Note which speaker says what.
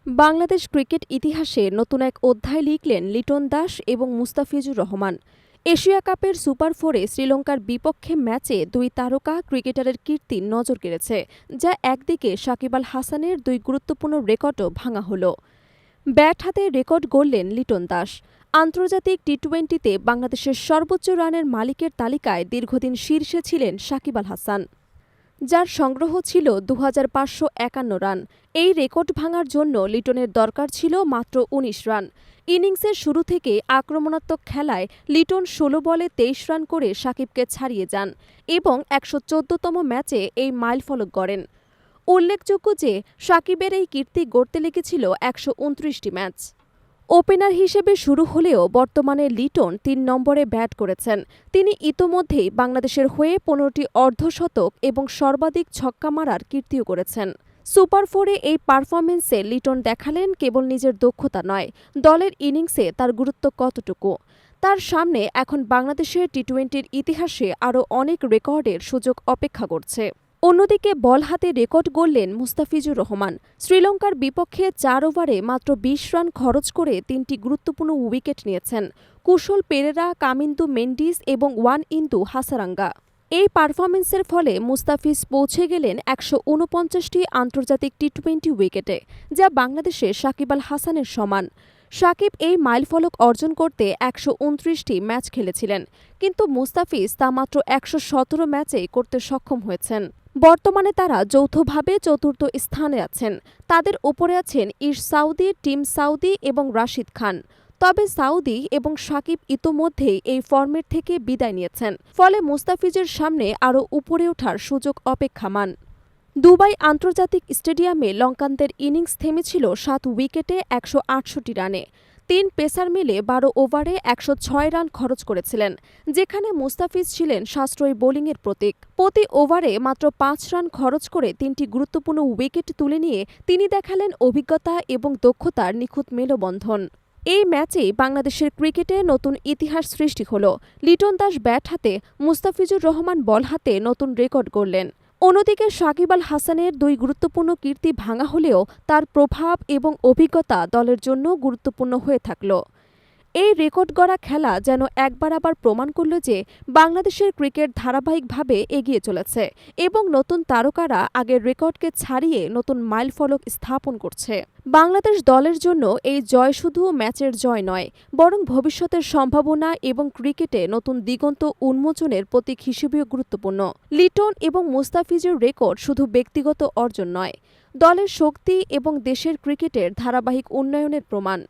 Speaker 1: Bangladesh cricket ইতিহাসে নতুন এক অধ্যায় লিখলেন লিটন দাস এবং মুস্তাফিজুর রহমান। এশিয়া কাপের সুপার ফোরে শ্রীলঙ্কার বিপক্ষে ম্যাচে দুই তারকা ক্রিকেটারের কীর্তি নজর কেড়েছে, যা একদিকে সাকিব আল হাসানের দুই গুরুত্বপূর্ণ রেকর্ডও ভাঙা হল। ব্যাট হাতে রেকর্ড গড়লেন লিটন দাস। আন্তর্জাতিক টি-20তে বাংলাদেশের সর্বোচ্চ রানের মালিকের তালিকায় দীর্ঘদিন শীর্ষে ছিলেন সাকিব আল হাসান, যার সংগ্রহ ছিল ২৫৫১ রান। এই রেকর্ড ভাঙার জন্য লিটনের দরকার ছিল মাত্র ১৯ রান। ইনিংসের শুরু থেকে আক্রমণাত্মক খেলায় লিটন ১৬ বলে ২৩ রান করে সাকিবকে ছাড়িয়ে যান এবং ১১৪তম ম্যাচে এই মাইলফলক গড়েন। উল্লেখযোগ্য যে সাকিবের এই কীর্তি গড়তে লেগেছিল ১২৯টি ম্যাচ। ওপেনার হিসেবে শুরু হলেও বর্তমানে লিটন ৩ নম্বরে ব্যাট করেছেন। তিনি ইতোমধ্যেই বাংলাদেশের হয়ে ১৫টি অর্ধশতক এবং সর্বাধিক ছক্কা মারার কীর্তিও করেছেন। সুপার ফোরে এই পারফরম্যান্সে লিটন দেখালেন কেবল নিজের দক্ষতা নয়, দলের ইনিংসে তার গুরুত্ব কতটুকু। তার সামনে এখন বাংলাদেশের টি-20র ইতিহাসে আরও অনেক রেকর্ডের সুযোগ অপেক্ষা করছে। অন্যদিকে বল হাতে রেকর্ড গড়লেন মুস্তাফিজুর রহমান। শ্রীলঙ্কার বিপক্ষে ৪ ওভারে মাত্র ২০ রান খরচ করে ৩টি গুরুত্বপূর্ণ উইকেট নিয়েছেন কুশল পেরেরা, কামিন্দু মেন্ডিস এবং ওয়ানইন্দু হাসারাঙ্গা। এই পারফরম্যান্সের ফলে মুস্তাফিজ পৌঁছে গেলেন ১৪৯টি আন্তর্জাতিক টি-20 উইকেটে, যা বাংলাদেশে সাকিব আল হাসানের সমান। সাকিব এই মাইলফলক অর্জন করতে ১২৯টি ম্যাচ খেলেছিলেন, কিন্তু মুস্তাফিজ তা মাত্র ১১৭ ম্যাচে করতে সক্ষম হয়েছেন। বর্তমানে তারা যৌথভাবে চতুর্থ স্থানে আছেন। তাদের ওপরে আছেন সাউদি, টিম সাউদি এবং রাশিদ খান। তবে সাউদি এবং সাকিব ইতোমধ্যেই এই ফর্মেট থেকে বিদায় নিয়েছেন, ফলে মুস্তাফিজের সামনে আরও উপরে ওঠার সুযোগ অপেক্ষামান। দুবাই আন্তর্জাতিক স্টেডিয়ামে লঙ্কানদের ইনিংস থেমেছিল ৭ উইকেটে ১৬৮ রানে। ৩ পেসার মিলে ১২ ওভারে ১০৬ রান খরচ করেছিলেন, যেখানে মুস্তাফিজ ছিলেন সাশ্রয়ী বোলিংয়ের প্রতীক। প্রতি ওভারে মাত্র ৫ রান খরচ করে ৩টি গুরুত্বপূর্ণ উইকেট তুলে নিয়ে তিনি দেখালেন অভিজ্ঞতা এবং দক্ষতার নিখুঁত মেলবন্ধন। এই ম্যাচেই বাংলাদেশের ক্রিকেটে নতুন ইতিহাস সৃষ্টি হল। লিটন দাস ব্যাট হাতে, মুস্তাফিজুর রহমান বল হাতে নতুন রেকর্ড গড়লেন। অন্যদিকে সাকিব আল হাসানের দুই গুরুত্বপূর্ণ কীর্তি ভাঙা হলেও তার প্রভাব এবং অভিজ্ঞতা দলের জন্য গুরুত্বপূর্ণ হয়ে থাকল। এই রেকর্ড গড়া খেলা যেন একবার আবার প্রমাণ করল যে বাংলাদেশের ক্রিকেট ধারাবাহিকভাবে এগিয়ে চলেছে এবং নতুন তারকারা আগের রেকর্ডকে ছাড়িয়ে নতুন মাইলফলক স্থাপন করছে। বাংলাদেশ দলের জন্য এই জয় শুধু ম্যাচের জয় নয়, বরং ভবিষ্যতের সম্ভাবনা এবং ক্রিকেটে নতুন দিগন্ত উন্মোচনের প্রতীক হিসেবেও গুরুত্বপূর্ণ। লিটন এবং মুস্তাফিজের রেকর্ড শুধু ব্যক্তিগত অর্জন নয়, দলের শক্তি এবং দেশের ক্রিকেটের ধারাবাহিক উন্নয়নের প্রমাণ।